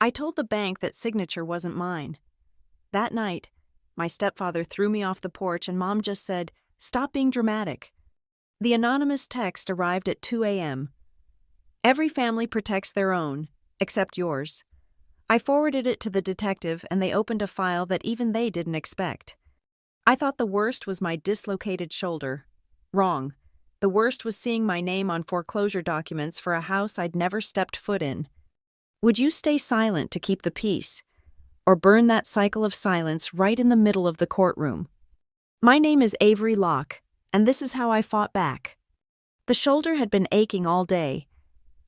I told the bank that signature wasn't mine. That night, my stepfather threw me off the porch and Mom just said, "Stop being dramatic." The anonymous text arrived at 2 a.m. Every family protects their own, except yours. I forwarded it to the detective and they opened a file that even they didn't expect. I thought the worst was my dislocated shoulder. Wrong. The worst was seeing my name on foreclosure documents for a house I'd never stepped foot in. Would you stay silent to keep the peace, or burn that cycle of silence right in the middle of the courtroom? My name is Avery Locke, and this is how I fought back. The shoulder had been aching all day.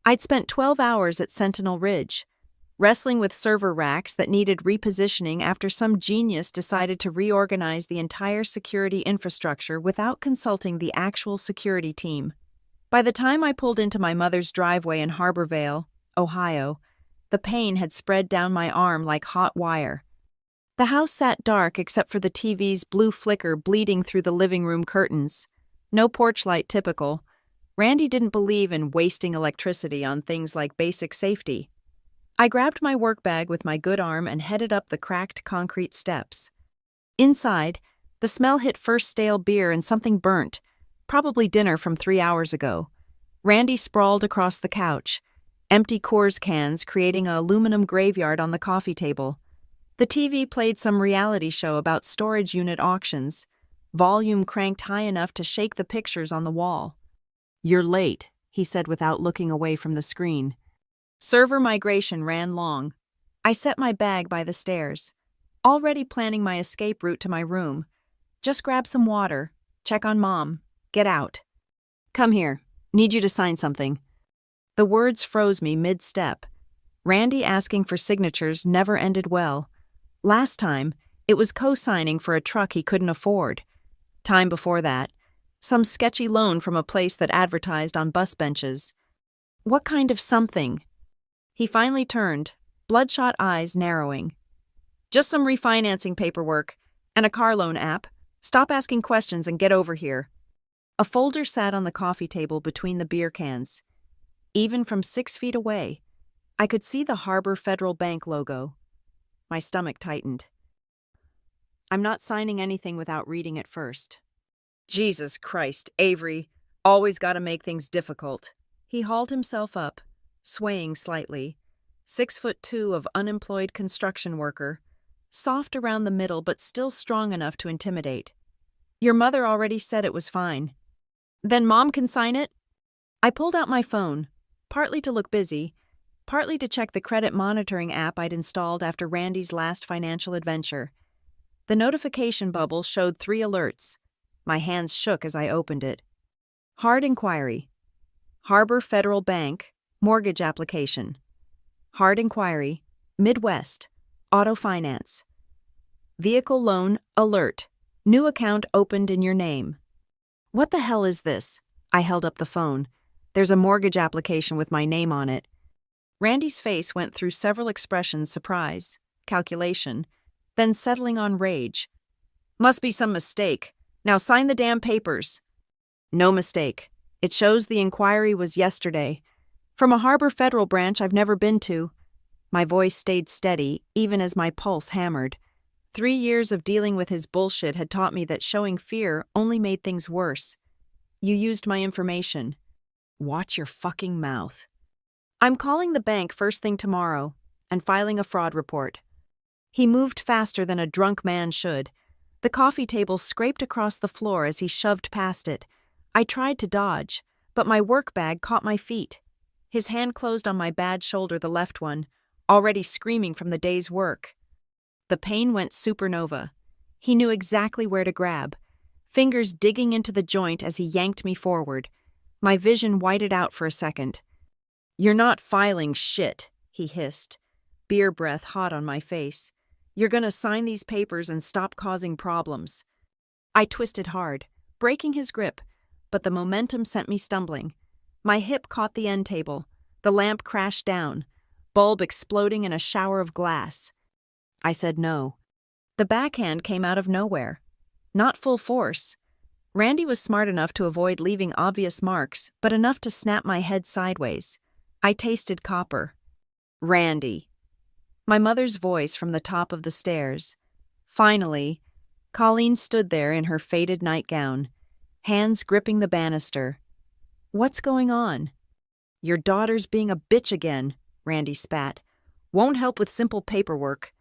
I'd spent 12 hours at Sentinel Ridge, wrestling with server racks that needed repositioning after some genius decided to reorganize the entire security infrastructure without consulting the actual security team. By the time I pulled into my mother's driveway in Harborvale, Ohio, the pain had spread down my arm like hot wire. The house sat dark except for the TV's blue flicker bleeding through the living room curtains. No porch light typical. Randy didn't believe in wasting electricity on things like basic safety. I grabbed my work bag with my good arm and headed up the cracked concrete steps. Inside, the smell hit first stale beer and something burnt, probably dinner from 3 hours ago. Randy sprawled across the couch, empty Coors cans creating an aluminum graveyard on the coffee table. The TV played some reality show about storage unit auctions, volume cranked high enough to shake the pictures on the wall. "You're late," he said without looking away from the screen. Server migration ran long. I set my bag by the stairs, already planning my escape route to my room. "Just grab some water, check on Mom, get out." "Come here, need you to sign something." The words froze me mid-step. Randy asking for signatures never ended well. Last time, it was co-signing for a truck he couldn't afford. Time before that, some sketchy loan from a place that advertised on bus benches. What kind of something? He finally turned, bloodshot eyes narrowing. "Just some refinancing paperwork and a car loan app. Stop asking questions and get over here." A folder sat on the coffee table between the beer cans. Even from 6 feet away, I could see the Harbor Federal Bank logo. My stomach tightened. "I'm not signing anything without reading it first." "Jesus Christ, Avery, always gotta make things difficult." He hauled himself up, swaying slightly. 6'2" of unemployed construction worker, soft around the middle but still strong enough to intimidate. "Your mother already said it was fine." "Then Mom can sign it?" I pulled out my phone, partly to look busy, partly to check the credit monitoring app I'd installed after Randy's last financial adventure. The notification bubble showed 3 alerts. My hands shook as I opened it. Hard inquiry. Harbor Federal Bank, mortgage application. Hard inquiry, Midwest, auto finance. Vehicle loan, alert. New account opened in your name. What the hell is this? I held up the phone. There's a mortgage application with my name on it. Randy's face went through several expressions: surprise, calculation, then settling on rage. "Must be some mistake. Now sign the damn papers." "No mistake. It shows the inquiry was yesterday. From a Harbor Federal branch I've never been to." My voice stayed steady, even as my pulse hammered. 3 years of dealing with his bullshit had taught me that showing fear only made things worse. "You used my information." "Watch your fucking mouth." "I'm calling the bank first thing tomorrow and filing a fraud report." He moved faster than a drunk man should. The coffee table scraped across the floor as he shoved past it. I tried to dodge, but my work bag caught my feet. His hand closed on my bad shoulder, the left one, already screaming from the day's work. The pain went supernova. He knew exactly where to grab, fingers digging into the joint as he yanked me forward. My vision whited out for a second. "You're not filing shit," he hissed, beer breath hot on my face. "You're gonna sign these papers and stop causing problems." I twisted hard, breaking his grip, but the momentum sent me stumbling. My hip caught the end table. The lamp crashed down, bulb exploding in a shower of glass. I said no. The backhand came out of nowhere. Not full force. Randy was smart enough to avoid leaving obvious marks, but enough to snap my head sideways. I tasted copper. "Randy." My mother's voice from the top of the stairs. Finally, Colleen stood there in her faded nightgown, hands gripping the banister. "What's going on?" "Your daughter's being a bitch again," Randy spat. "Won't help with simple paperwork."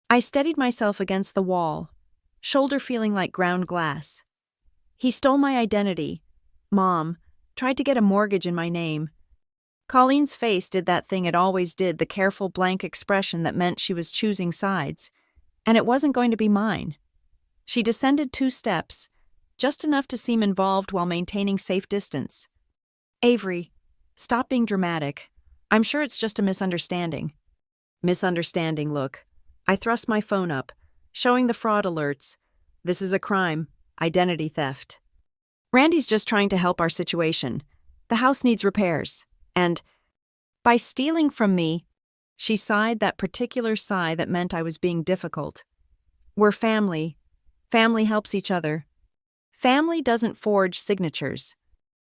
I steadied myself against the wall, shoulder feeling like ground glass. "He stole my identity. Mom, tried to get a mortgage in my name." Colleen's face did that thing it always did, the careful blank expression that meant she was choosing sides, and it wasn't going to be mine. She descended 2 steps, just enough to seem involved while maintaining safe distance. "Avery, stop being dramatic. I'm sure it's just a misunderstanding." "Misunderstanding, look." I thrust my phone up, showing the fraud alerts. "This is a crime. Identity theft. Randy's just trying to help our situation. The house needs repairs. And by stealing from me," she sighed, that particular sigh that meant I was being difficult. "We're family. Family helps each other. Family doesn't forge signatures."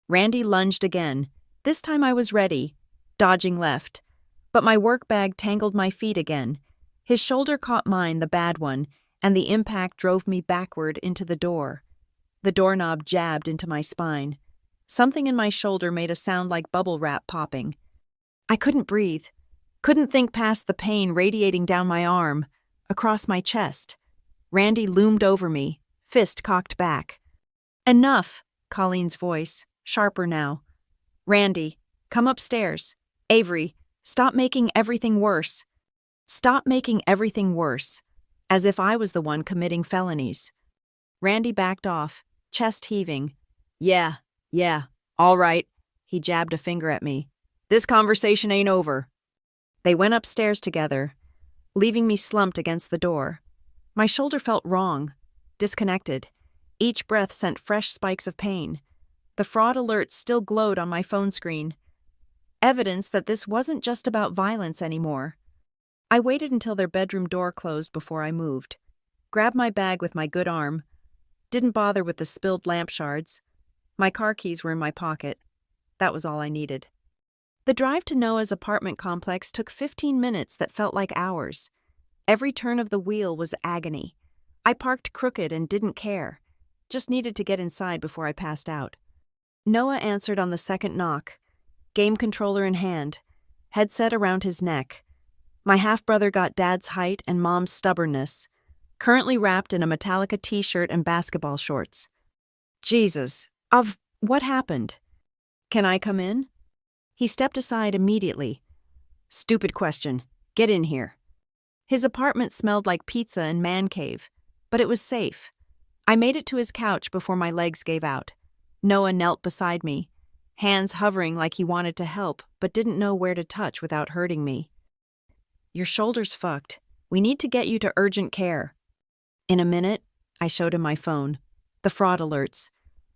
Randy lunged again. This time I was ready, dodging left. But my work bag tangled my feet again. His shoulder caught mine, the bad one, and the impact drove me backward into the door. The doorknob jabbed into my spine. Something in my shoulder made a sound like bubble wrap popping. I couldn't breathe, couldn't think past the pain radiating down my arm, across my chest. Randy loomed over me, fist cocked back. "Enough," Colleen's voice, sharper now. "Randy, come upstairs. Avery, stop making everything worse. Stop making everything worse." As if I was the one committing felonies. Randy backed off, chest heaving. Yeah, all right." He jabbed a finger at me. "This conversation ain't over." They went upstairs together, leaving me slumped against the door. My shoulder felt wrong, disconnected. Each breath sent fresh spikes of pain. The fraud alert still glowed on my phone screen. Evidence that this wasn't just about violence anymore. I waited until their bedroom door closed before I moved. Grabbed my bag with my good arm. Didn't bother with the spilled lamp shards. My car keys were in my pocket. That was all I needed. The drive to Noah's apartment complex took 15 minutes that felt like hours. Every turn of the wheel was agony. I parked crooked and didn't care. Just needed to get inside before I passed out. Noah answered on the second knock, game controller in hand, headset around his neck. My half-brother got Dad's height and Mom's stubbornness, currently wrapped in a Metallica t-shirt and basketball shorts. "Jesus, what happened? Can I come in?" He stepped aside immediately. "Stupid question. Get in here." His apartment smelled like pizza and man cave, but it was safe. I made it to his couch before my legs gave out. Noah knelt beside me, hands hovering like he wanted to help but didn't know where to touch without hurting me. "Your shoulder's fucked. We need to get you to urgent care." In a minute, I showed him my phone. The fraud alerts.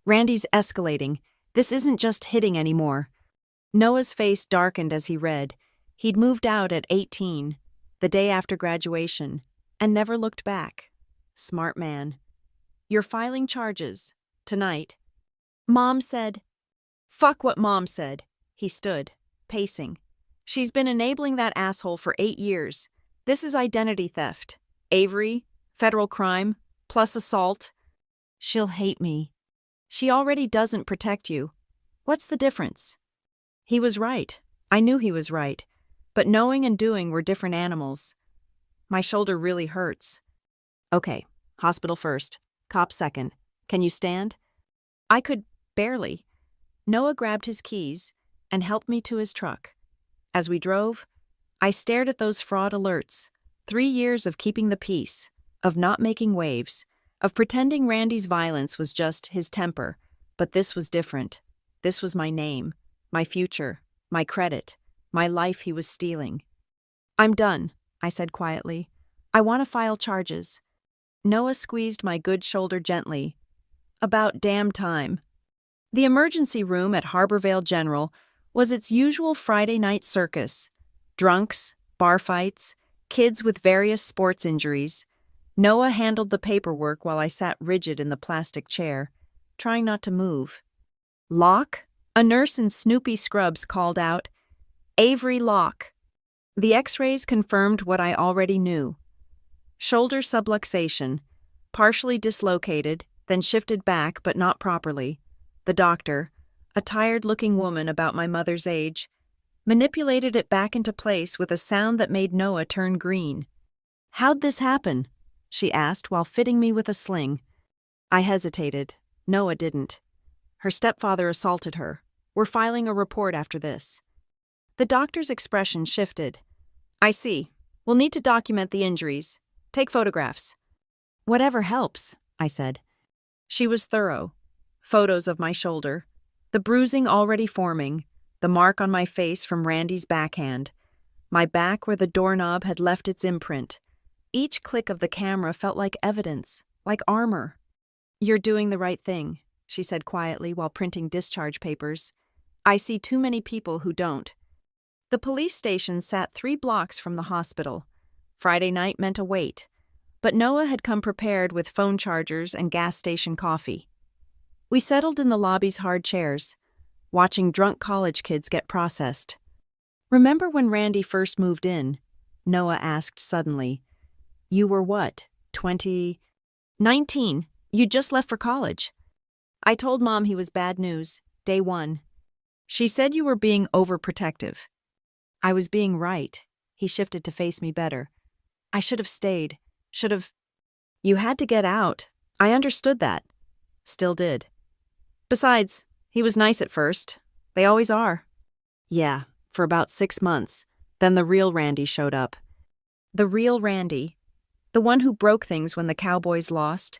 Randy's escalating. This isn't just hitting anymore. Noah's face darkened as he read. He'd moved out at 18, the day after graduation, and never looked back. Smart man. "You're filing charges. Tonight." "Mom said." "Fuck what Mom said." He stood, pacing. "She's been enabling that asshole for 8 years. This is identity theft. Avery, federal crime, plus assault. She'll hate me. She already doesn't protect you. What's the difference?" He was right. I knew he was right. But knowing and doing were different animals. My shoulder really hurts. "Okay, hospital first, cop second. Can you stand?" I could barely. Noah grabbed his keys and helped me to his truck. As we drove, I stared at those fraud alerts. 3 years of keeping the peace, of not making waves, of pretending Randy's violence was just his temper. But this was different. This was my name, my future, my credit, my life he was stealing. "I'm done," I said quietly. "I want to file charges." Noah squeezed my good shoulder gently. "About damn time." The emergency room at Harborvale General was its usual Friday night circus. Drunks, bar fights, kids with various sports injuries. Noah handled the paperwork while I sat rigid in the plastic chair, trying not to move. "Locke?" A nurse in Snoopy scrubs called out. "Avery Locke." The x-rays confirmed what I already knew. Shoulder subluxation, partially dislocated, then shifted back but not properly. The doctor, a tired-looking woman about my mother's age, manipulated it back into place with a sound that made Noah turn green. "How'd this happen?" she asked while fitting me with a sling. I hesitated. Noah didn't. Her stepfather assaulted her. We're filing a report after this. The doctor's expression shifted. "I see. We'll need to document the injuries. Take photographs." "Whatever helps," I said. She was thorough. Photos of my shoulder, the bruising already forming, the mark on my face from Randy's backhand, my back where the doorknob had left its imprint. Each click of the camera felt like evidence, like armor. "You're doing the right thing," she said quietly while printing discharge papers. "I see too many people who don't." The police station sat 3 blocks from the hospital. Friday night meant a wait, but Noah had come prepared with phone chargers and gas station coffee. We settled in the lobby's hard chairs, watching drunk college kids get processed. "Remember when Randy first moved in?" Noah asked suddenly. "You were what, 20? 19. You just left for college." I told Mom he was bad news, day 1. She said you were being overprotective. I was being right. He shifted to face me better. "I should have stayed. Should have." "You had to get out. I understood that." Still did. "Besides, he was nice at first. They always are." "Yeah, for about 6 months. Then the real Randy showed up." The real Randy. The one who broke things when the Cowboys lost.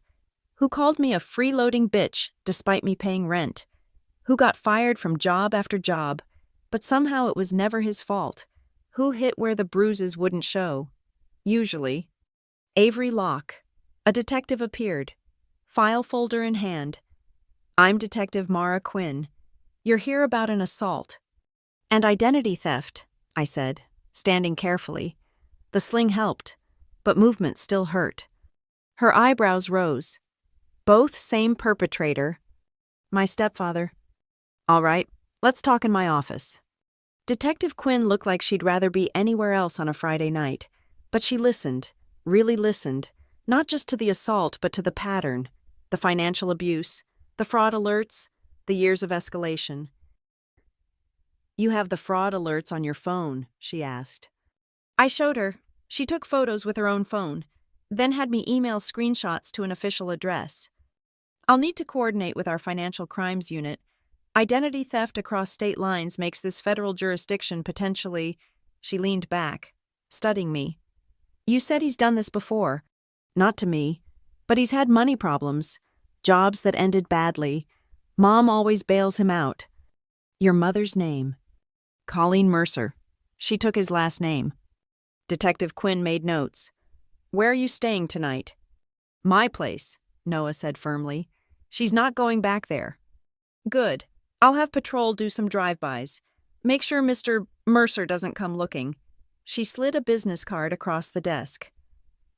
Who called me a freeloading bitch despite me paying rent. Who got fired from job after job, but somehow it was never his fault. Who hit where the bruises wouldn't show. Usually. Avery Locke. A detective appeared. File folder in hand. "I'm Detective Mara Quinn. You're here about an assault." "And identity theft," I said, standing carefully. The sling helped, but movement still hurt. Her eyebrows rose. "Both same perpetrator." "My stepfather." "All right, let's talk in my office." Detective Quinn looked like she'd rather be anywhere else on a Friday night, but she listened, really listened, not just to the assault but to the pattern, the financial abuse, the fraud alerts, the years of escalation. "You have the fraud alerts on your phone," she asked. I showed her. She took photos with her own phone, then had me email screenshots to an official address. "I'll need to coordinate with our financial crimes unit. Identity theft across state lines makes this federal jurisdiction potentially..." She leaned back, studying me. "You said he's done this before." "Not to me, but he's had money problems, jobs that ended badly. Mom always bails him out." "Your mother's name?" "Colleen Mercer." She took his last name. Detective Quinn made notes. "Where are you staying tonight?" "My place," Noah said firmly. "She's not going back there." "Good. I'll have patrol do some drive-bys. Make sure Mr. Mercer doesn't come looking." She slid a business card across the desk.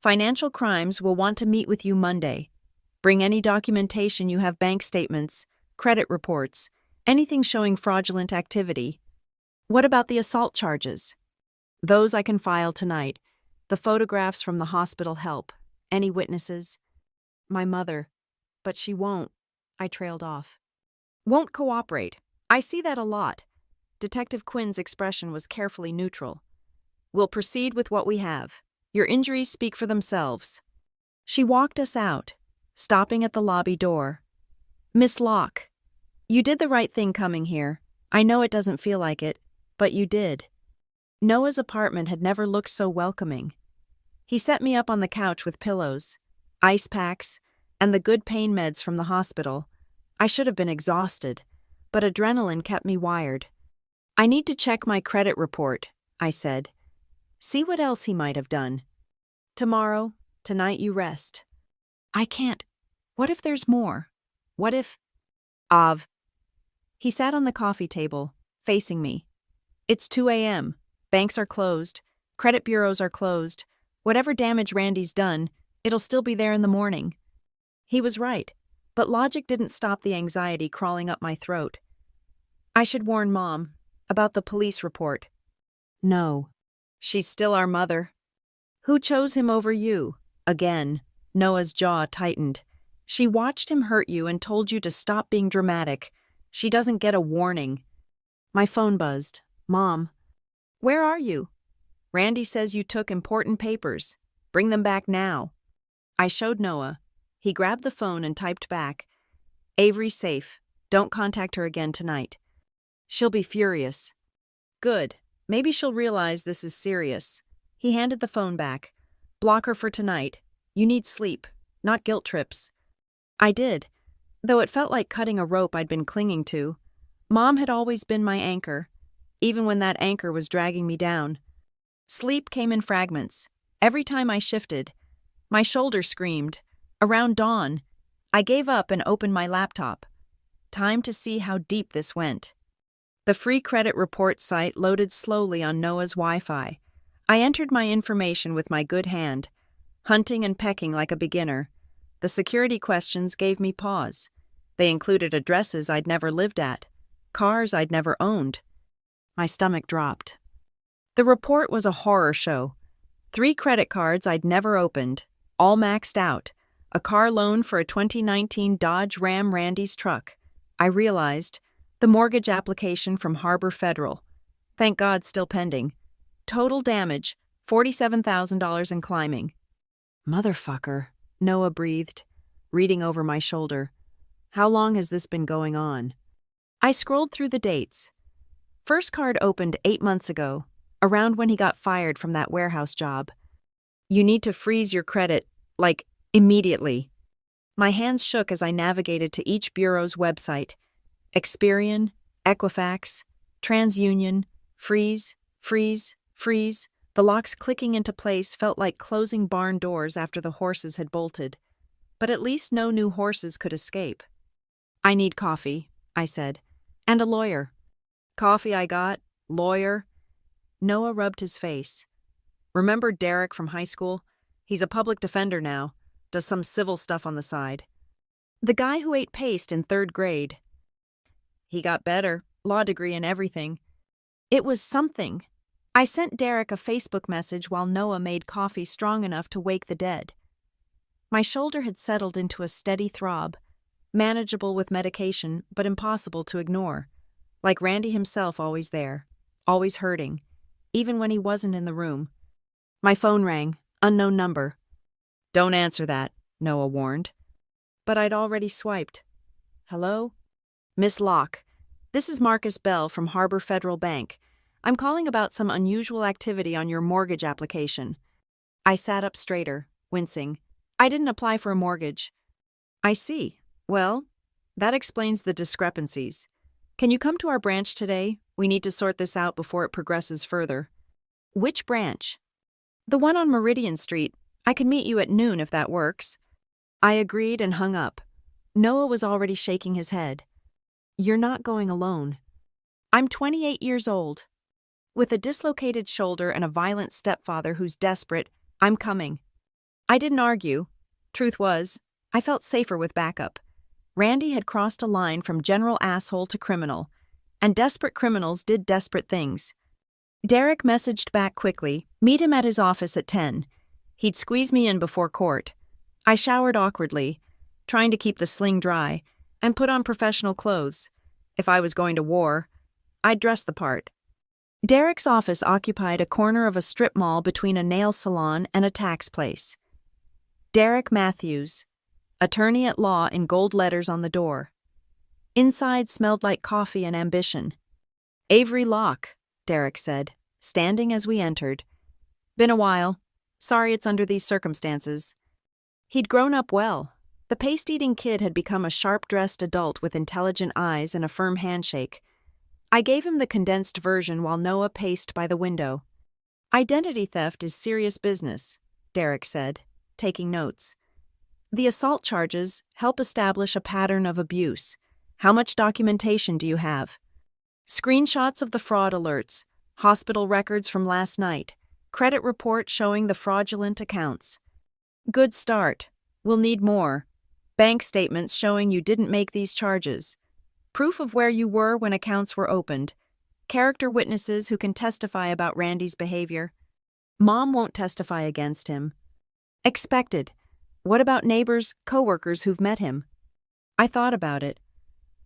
"Financial crimes will want to meet with you Monday. Bring any documentation you have, bank statements, credit reports, anything showing fraudulent activity." "What about the assault charges?" "Those I can file tonight. The photographs from the hospital help. Any witnesses?" "My mother. But she won't." I trailed off. "Won't cooperate. I see that a lot." Detective Quinn's expression was carefully neutral. "We'll proceed with what we have. Your injuries speak for themselves." She walked us out, stopping at the lobby door. "Miss Locke, you did the right thing coming here. I know it doesn't feel like it, but you did." Noah's apartment had never looked so welcoming. He set me up on the couch with pillows, ice packs, and the good pain meds from the hospital. I should have been exhausted, but adrenaline kept me wired. "I need to check my credit report," I said. "See what else he might have done." "Tomorrow, tonight you rest." "I can't. What if there's more? What if..." "Av." He sat on the coffee table, facing me. "It's 2 a.m. Banks are closed. Credit bureaus are closed. Whatever damage Randy's done, it'll still be there in the morning." He was right, but logic didn't stop the anxiety crawling up my throat. "I should warn Mom about the police report." "No." She's still our mother. Who chose him over you? Again. Noah's jaw tightened. She watched him hurt you and told you to stop being dramatic. She doesn't get a warning. My phone buzzed. Mom. Where are you? Randy says you took important papers. Bring them back now. I showed Noah. He grabbed the phone and typed back. Avery's safe. Don't contact her again tonight. She'll be furious. Good. Maybe she'll realize this is serious. He handed the phone back. Block her for tonight. You need sleep, not guilt trips. I did, though it felt like cutting a rope I'd been clinging to. Mom had always been my anchor, even when that anchor was dragging me down. Sleep came in fragments. Every time I shifted, my shoulder screamed. Around dawn, I gave up and opened my laptop. Time to see how deep this went. The free credit report site loaded slowly on Noah's Wi-Fi. I entered my information with my good hand, hunting and pecking like a beginner. The security questions gave me pause. They included addresses I'd never lived at, cars I'd never owned. My stomach dropped. The report was a horror show. 3 credit cards I'd never opened, all maxed out, a car loan for a 2019 Dodge Ram Randy's truck. I realized the mortgage application from Harbor Federal. Thank God still pending. Total damage, $47,000 and climbing. Motherfucker, Noah breathed, reading over my shoulder. How long has this been going on? I scrolled through the dates. First card opened 8 months ago, around when he got fired from that warehouse job. You need to freeze your credit, like, immediately. My hands shook as I navigated to each bureau's website. Experian, Equifax, TransUnion, freeze, freeze, freeze. The locks clicking into place felt like closing barn doors after the horses had bolted. But at least no new horses could escape. I need coffee, I said, and a lawyer. Coffee I got, lawyer. Noah rubbed his face. Remember Derek from high school? He's a public defender now, does some civil stuff on the side. The guy who ate paste in 3rd grade. He got better, law degree and everything. It was something. I sent Derek a Facebook message while Noah made coffee strong enough to wake the dead. My shoulder had settled into a steady throb, manageable with medication, but impossible to ignore. Like Randy himself, always there, always hurting, even when he wasn't in the room. My phone rang, unknown number. Don't answer that, Noah warned. But I'd already swiped. Hello? Miss Locke, this is Marcus Bell from Harbor Federal Bank. I'm calling about some unusual activity on your mortgage application. I sat up straighter, wincing. I didn't apply for a mortgage. I see. Well, that explains the discrepancies. Can you come to our branch today? We need to sort this out before it progresses further. Which branch? The one on Meridian Street. I can meet you at noon if that works. I agreed and hung up. Noah was already shaking his head. You're not going alone. I'm 28 years old. With a dislocated shoulder and a violent stepfather who's desperate, I'm coming. I didn't argue. Truth was, I felt safer with backup. Randy had crossed a line from general asshole to criminal, and desperate criminals did desperate things. Derek messaged back quickly, meet him at his office at 10. He'd squeeze me in before court. I showered awkwardly, trying to keep the sling dry, and put on professional clothes. If I was going to war, I'd dress the part. Derek's office occupied a corner of a strip mall between a nail salon and a tax place. Derek Matthews, attorney at law in gold letters on the door. Inside smelled like coffee and ambition. Avery Locke, Derek said, standing as we entered. Been a while. Sorry it's under these circumstances. He'd grown up well. The paste-eating kid had become a sharp-dressed adult with intelligent eyes and a firm handshake. I gave him the condensed version while Noah paced by the window. Identity theft is serious business, Derek said, taking notes. The assault charges help establish a pattern of abuse. How much documentation do you have? Screenshots of the fraud alerts, hospital records from last night, credit report showing the fraudulent accounts. Good start. We'll need more. Bank statements showing you didn't make these charges. Proof of where you were when accounts were opened. Character witnesses who can testify about Randy's behavior. Mom won't testify against him. Expected. What about neighbors, coworkers who've met him? I thought about it.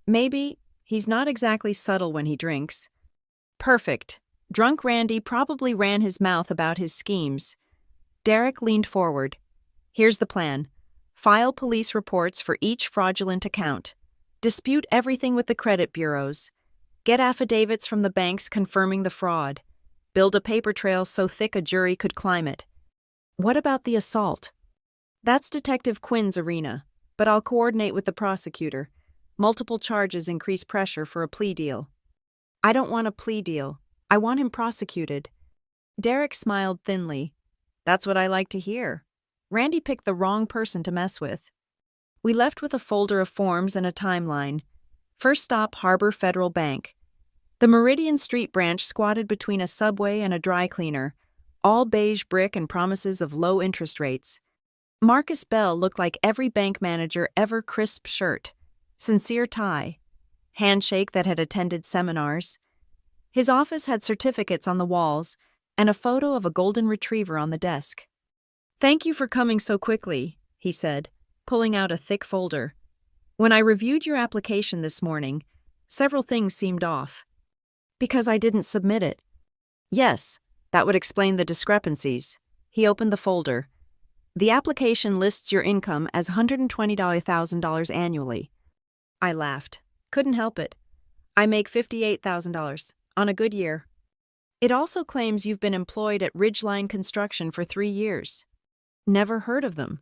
Maybe he's not exactly subtle when he drinks. Perfect. Drunk Randy probably ran his mouth about his schemes. Derek leaned forward. Here's the plan. File police reports for each fraudulent account. Dispute everything with the credit bureaus. Get affidavits from the banks confirming the fraud. Build a paper trail so thick a jury could climb it. What about the assault? That's Detective Quinn's arena, but I'll coordinate with the prosecutor. Multiple charges increase pressure for a plea deal. I don't want a plea deal. I want him prosecuted. Derek smiled thinly. That's what I like to hear. Randy picked the wrong person to mess with. We left with a folder of forms and a timeline. First stop, Harbor Federal Bank. The Meridian Street branch squatted between a Subway and a dry cleaner, all beige brick and promises of low interest rates. Marcus Bell looked like every bank manager ever. Crisp shirt, sincere tie, handshake that had attended seminars. His office had certificates on the walls and a photo of a golden retriever on the desk. Thank you for coming so quickly, he said, pulling out a thick folder. When I reviewed your application this morning, several things seemed off. Because I didn't submit it. Yes, that would explain the discrepancies. He opened the folder. The application lists your income as $120,000 annually. I laughed. Couldn't help it. I make $58,000 on a good year. It also claims you've been employed at Ridgeline Construction for 3 years. Never heard of them.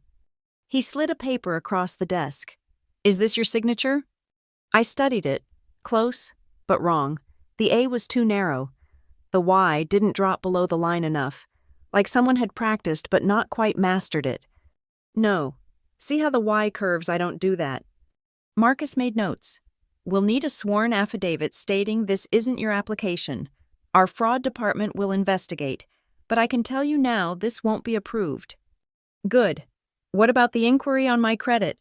He slid a paper across the desk. Is this your signature? I studied it. Close, but wrong. The A was too narrow. The Y didn't drop below the line enough, like someone had practiced but not quite mastered it. No. See how the Y curves? I don't do that. Marcus made notes. We'll need a sworn affidavit stating this isn't your application. Our fraud department will investigate, but I can tell you now this won't be approved. Good. What about the inquiry on my credit?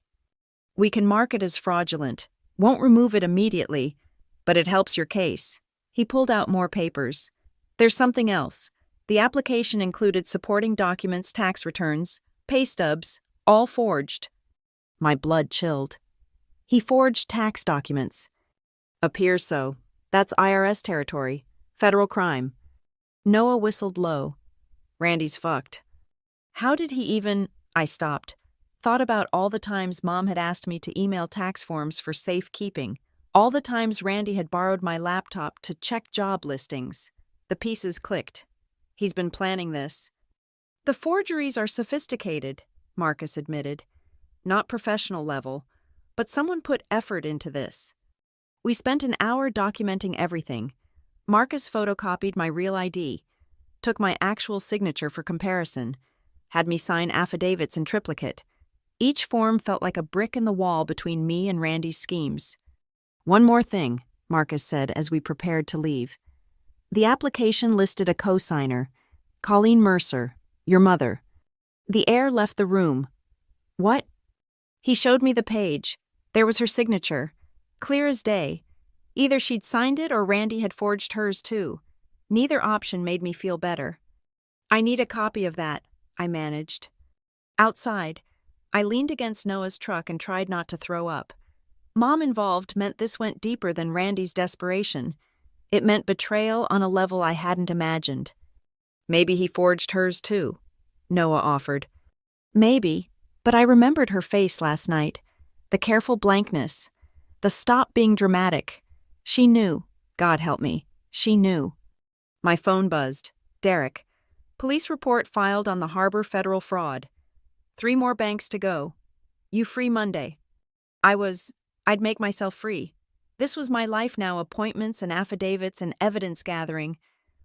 We can mark it as fraudulent. Won't remove it immediately, but it helps your case. He pulled out more papers. There's something else. The application included supporting documents, tax returns, pay stubs, all forged. My blood chilled. He forged tax documents. Appears so. That's IRS territory. Federal crime. Noah whistled low. Randy's fucked. How did he even... I stopped. Thought about all the times Mom had asked me to email tax forms for safekeeping. All the times Randy had borrowed my laptop to check job listings. The pieces clicked. He's been planning this. The forgeries are sophisticated, Marcus admitted. Not professional level, but someone put effort into this. We spent an hour documenting everything. Marcus photocopied my real ID, took my actual signature for comparison, had me sign affidavits in triplicate. Each form felt like a brick in the wall between me and Randy's schemes. One more thing, Marcus said as we prepared to leave. The application listed a co-signer, Colleen Mercer, your mother. The heir left the room. What? He showed me the page. There was her signature, clear as day. Either she'd signed it or Randy had forged hers too. Neither option made me feel better. I need a copy of that, I managed. Outside, I leaned against Noah's truck and tried not to throw up. Mom involved meant this went deeper than Randy's desperation. It meant betrayal on a level I hadn't imagined. Maybe he forged hers too, Noah offered. Maybe, but I remembered her face last night. The careful blankness. The stop being dramatic. She knew. God help me. She knew. My phone buzzed. Derek. Police report filed on the Harbor Federal fraud. 3 more banks to go. You free Monday. I'd make myself free. This was my life now, appointments and affidavits and evidence gathering.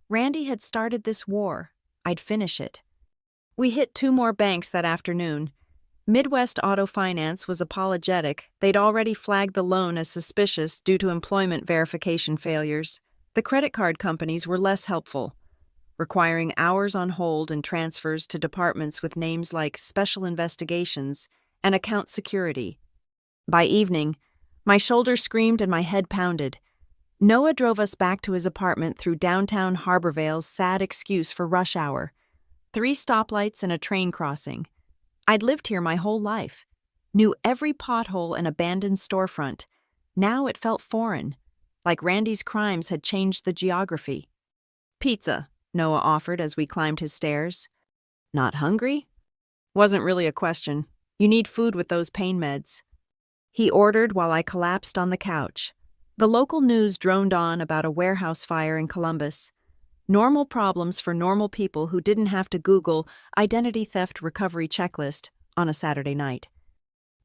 Randy had started this war. I'd finish it. We hit 2 more banks that afternoon. Midwest Auto Finance was apologetic. They'd already flagged the loan as suspicious due to employment verification failures. The credit card companies were less helpful, requiring hours on hold and transfers to departments with names like Special Investigations and Account Security. By evening, my shoulders screamed and my head pounded. Noah drove us back to his apartment through downtown Harborvale's sad excuse for rush hour. 3 stoplights and a train crossing. I'd lived here my whole life, knew every pothole and abandoned storefront. Now it felt foreign, like Randy's crimes had changed the geography. Pizza, Noah offered as we climbed his stairs. Not hungry? Wasn't really a question. You need food with those pain meds. He ordered while I collapsed on the couch. The local news droned on about a warehouse fire in Columbus. Normal problems for normal people who didn't have to Google identity theft recovery checklist on a Saturday night.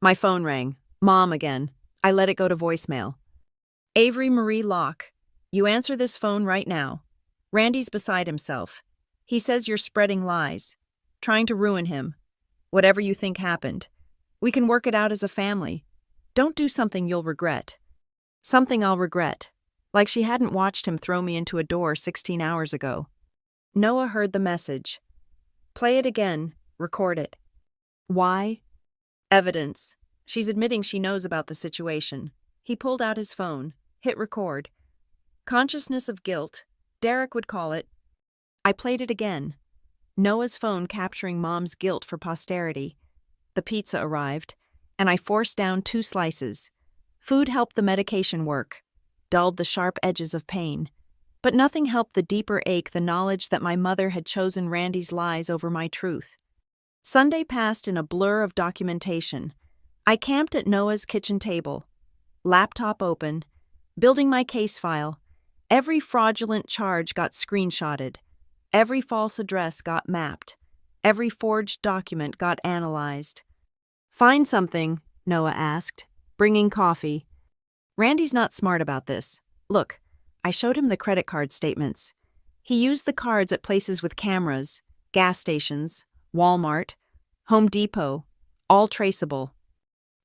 My phone rang. Mom again. I let it go to voicemail. Avery Marie Locke, you answer this phone right now. Randy's beside himself. He says you're spreading lies, trying to ruin him. Whatever you think happened. We can work it out as a family. Don't do something you'll regret. Something I'll regret. Like she hadn't watched him throw me into a door 16 hours ago. Noah heard the message. Play it again. Record it. Why? Evidence. She's admitting she knows about the situation. He pulled out his phone, hit record. Consciousness of guilt. Derek would call it. I played it again. Noah's phone capturing Mom's guilt for posterity. The pizza arrived, and I forced down 2 slices. Food helped the medication work, dulled the sharp edges of pain. But nothing helped the deeper ache, the knowledge that my mother had chosen Randy's lies over my truth. Sunday passed in a blur of documentation. I camped at Noah's kitchen table, laptop open, building my case file. Every fraudulent charge got screenshotted. Every false address got mapped. Every forged document got analyzed. Find something, Noah asked, bringing coffee. Randy's not smart about this. Look, I showed him the credit card statements. He used the cards at places with cameras, gas stations, Walmart, Home Depot, all traceable.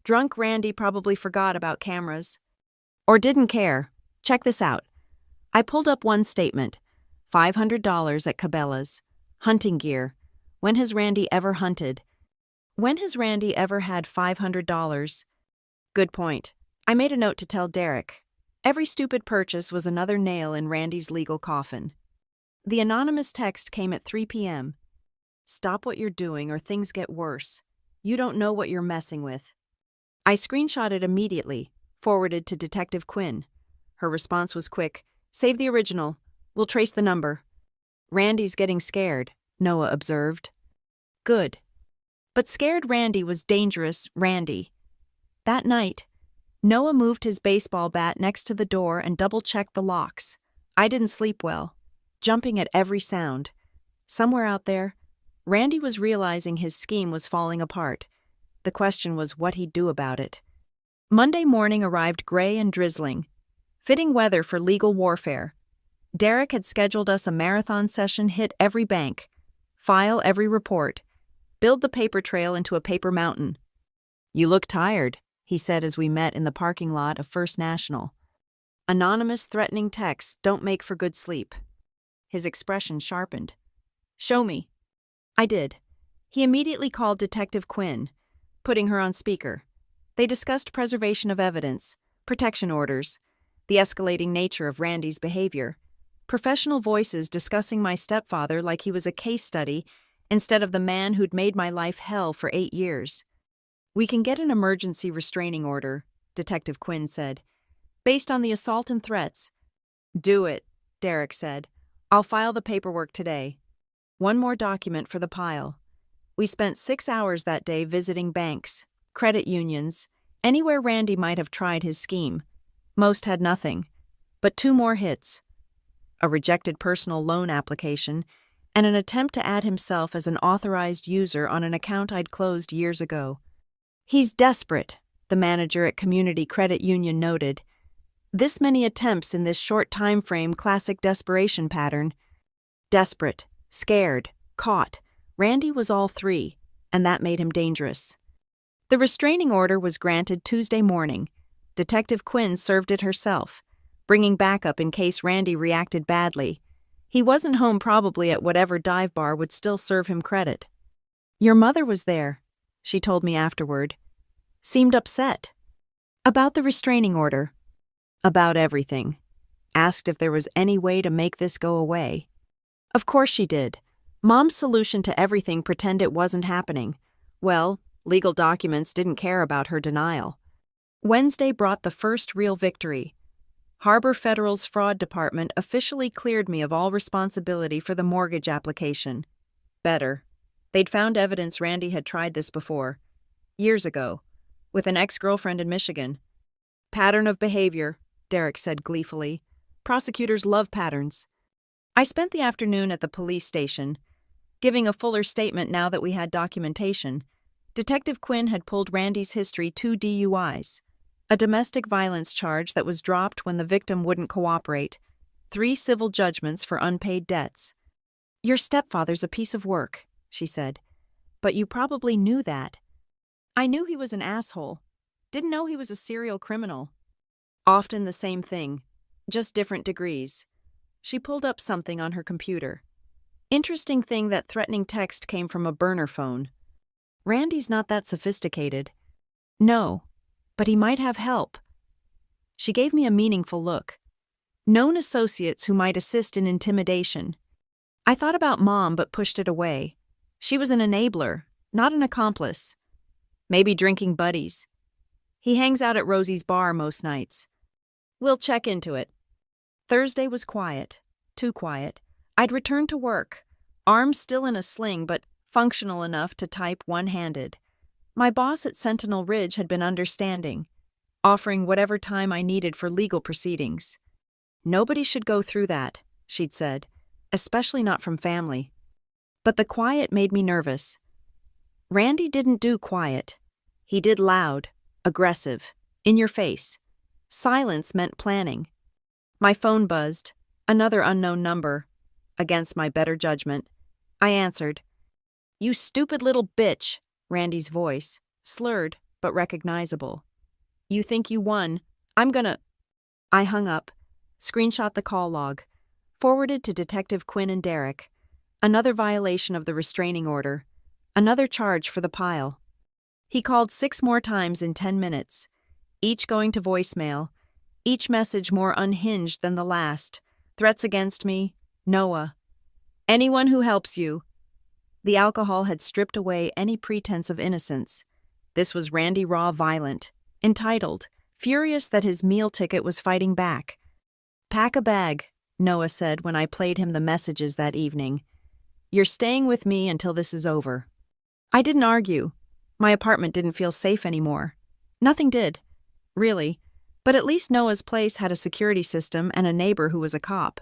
Drunk Randy probably forgot about cameras. Or didn't care. Check this out. I pulled up one statement. $500 at Cabela's. Hunting gear. When has Randy ever hunted? When has Randy ever had $500? Good point. I made a note to tell Derek. Every stupid purchase was another nail in Randy's legal coffin. The anonymous text came at 3 p.m. Stop what you're doing or things get worse. You don't know what you're messing with. I screenshotted immediately, forwarded to Detective Quinn. Her response was quick. Save the original. We'll trace the number. Randy's getting scared, Noah observed. Good. But scared Randy was dangerous Randy. That night, Noah moved his baseball bat next to the door and double-checked the locks. I didn't sleep well, jumping at every sound. Somewhere out there, Randy was realizing his scheme was falling apart. The question was what he'd do about it. Monday morning arrived gray and drizzling, fitting weather for legal warfare. Derek had scheduled us a marathon session, hit every bank, file every report, build the paper trail into a paper mountain. You look tired, he said as we met in the parking lot of First National. Anonymous threatening texts don't make for good sleep. His expression sharpened. Show me. I did. He immediately called Detective Quinn, putting her on speaker. They discussed preservation of evidence, protection orders, the escalating nature of Randy's behavior, professional voices discussing my stepfather like he was a case study instead of the man who'd made my life hell for 8 years. We can get an emergency restraining order, Detective Quinn said, based on the assault and threats. Do it, Derek said. I'll file the paperwork today. One more document for the pile. We spent 6 hours that day visiting banks, credit unions, anywhere Randy might have tried his scheme. Most had nothing, but 2 more hits. A rejected personal loan application and an attempt to add himself as an authorized user on an account I'd closed years ago. He's desperate, the manager at Community Credit Union noted. This many attempts in this short time frame, classic desperation pattern. Desperate, scared, caught. Randy was all 3, and that made him dangerous. The restraining order was granted Tuesday morning. Detective Quinn served it herself, bringing backup in case Randy reacted badly. He wasn't home probably at whatever dive bar would still serve him credit. Your mother was there, she told me afterward. Seemed upset. About the restraining order. About everything. Asked if there was any way to make this go away. Of course she did. Mom's solution to everything: pretend it wasn't happening. Well, legal documents didn't care about her denial. Wednesday brought the first real victory. Harbor Federal's fraud department officially cleared me of all responsibility for the mortgage application. Better. They'd found evidence Randy had tried this before. Years ago. With an ex-girlfriend in Michigan. Pattern of behavior, Derek said gleefully. Prosecutors love patterns. I spent the afternoon at the police station, giving a fuller statement now that we had documentation. Detective Quinn had pulled Randy's history: 2 DUIs. A domestic violence charge that was dropped when the victim wouldn't cooperate. 3 civil judgments for unpaid debts. Your stepfather's a piece of work, she said. But you probably knew that. I knew he was an asshole. Didn't know he was a serial criminal. Often the same thing, just different degrees. She pulled up something on her computer. Interesting thing, that threatening text came from a burner phone. Randy's not that sophisticated. No, but he might have help. She gave me a meaningful look. Known associates who might assist in intimidation. I thought about Mom but pushed it away. She was an enabler, not an accomplice. Maybe drinking buddies. He hangs out at Rosie's bar most nights. We'll check into it. Thursday was quiet. Too quiet. I'd returned to work, arms still in a sling but functional enough to type one-handed. My boss at Sentinel Ridge had been understanding, offering whatever time I needed for legal proceedings. Nobody should go through that, she'd said, especially not from family. But the quiet made me nervous. Randy didn't do quiet. He did loud, aggressive, in your face. Silence meant planning. My phone buzzed, another unknown number. Against my better judgment, I answered. You stupid little bitch, Randy's voice, slurred but recognizable. You think you won? I'm gonna... I hung up, screenshot the call log, forwarded to Detective Quinn and Derek. Another violation of the restraining order. Another charge for the pile. He called 6 more times in 10 minutes, each going to voicemail, each message more unhinged than the last. Threats against me, Noah. Anyone who helps you. The alcohol had stripped away any pretense of innocence. This was Randy raw violent, entitled, furious that his meal ticket was fighting back. Pack a bag, Noah said when I played him the messages that evening. You're staying with me until this is over. I didn't argue. My apartment didn't feel safe anymore. Nothing did, really, but at least Noah's place had a security system and a neighbor who was a cop.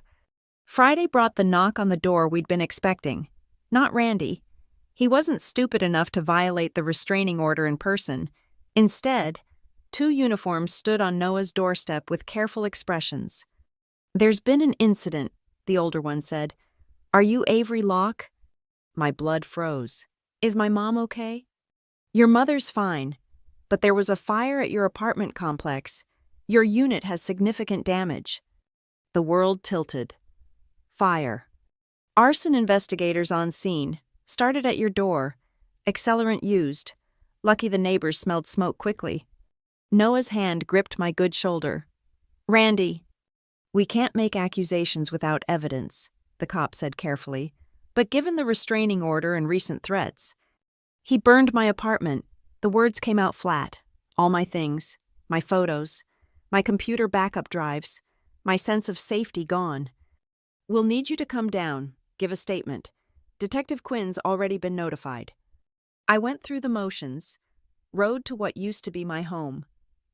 Friday brought the knock on the door we'd been expecting. Not Randy. He wasn't stupid enough to violate the restraining order in person. Instead, 2 uniforms stood on Noah's doorstep with careful expressions. There's been an incident, the older one said. Are you Avery Locke? My blood froze. Is my mom okay? Your mother's fine, but there was a fire at your apartment complex. Your unit has significant damage. The world tilted. Fire. Arson investigators on scene. Started at your door. Accelerant used. Lucky the neighbors smelled smoke quickly. Noah's hand gripped my good shoulder. Randy. We can't make accusations without evidence, the cop said carefully, but given the restraining order and recent threats. He burned my apartment. The words came out flat. All my things, my photos, my computer backup drives, my sense of safety gone. We'll need you to come down, give a statement. Detective Quinn's already been notified. I went through the motions, rode to what used to be my home,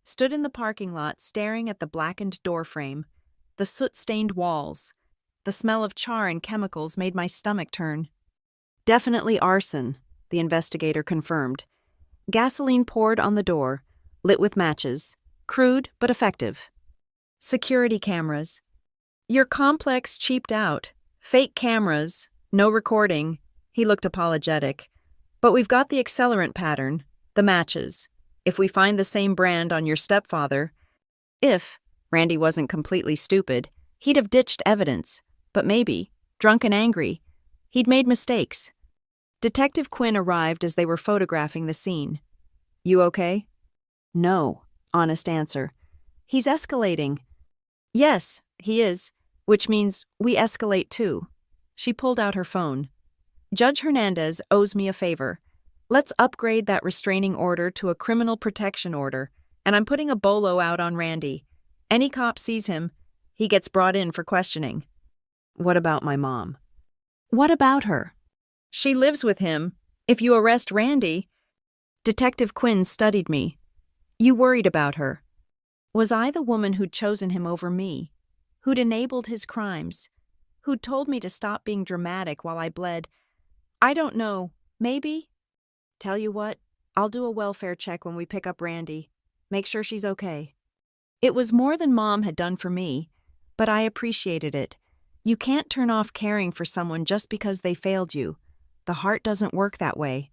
stood in the parking lot staring at the blackened doorframe, the soot-stained walls. The smell of char and chemicals made my stomach turn. Definitely arson, the investigator confirmed. Gasoline poured on the door, lit with matches, crude but effective. Security cameras. Your complex cheaped out. Fake cameras, no recording. He looked apologetic. But we've got the accelerant pattern, the matches. If we find the same brand on your stepfather, if Randy wasn't completely stupid, he'd have ditched evidence. But maybe, drunk and angry, he'd made mistakes. Detective Quinn arrived as they were photographing the scene. You okay? No, honest answer. He's escalating. Yes, he is, which means we escalate too. She pulled out her phone. Judge Hernandez owes me a favor. Let's upgrade that restraining order to a criminal protection order, and I'm putting a bolo out on Randy. Any cop sees him, he gets brought in for questioning. What about my mom? What about her? She lives with him. If you arrest Randy... Detective Quinn studied me. You worried about her. Was I the woman who'd chosen him over me? Who'd enabled his crimes? Who'd told me to stop being dramatic while I bled? I don't know. Maybe? Tell you what, I'll do a welfare check when we pick up Randy. Make sure she's okay. It was more than Mom had done for me, but I appreciated it. You can't turn off caring for someone just because they failed you. The heart doesn't work that way.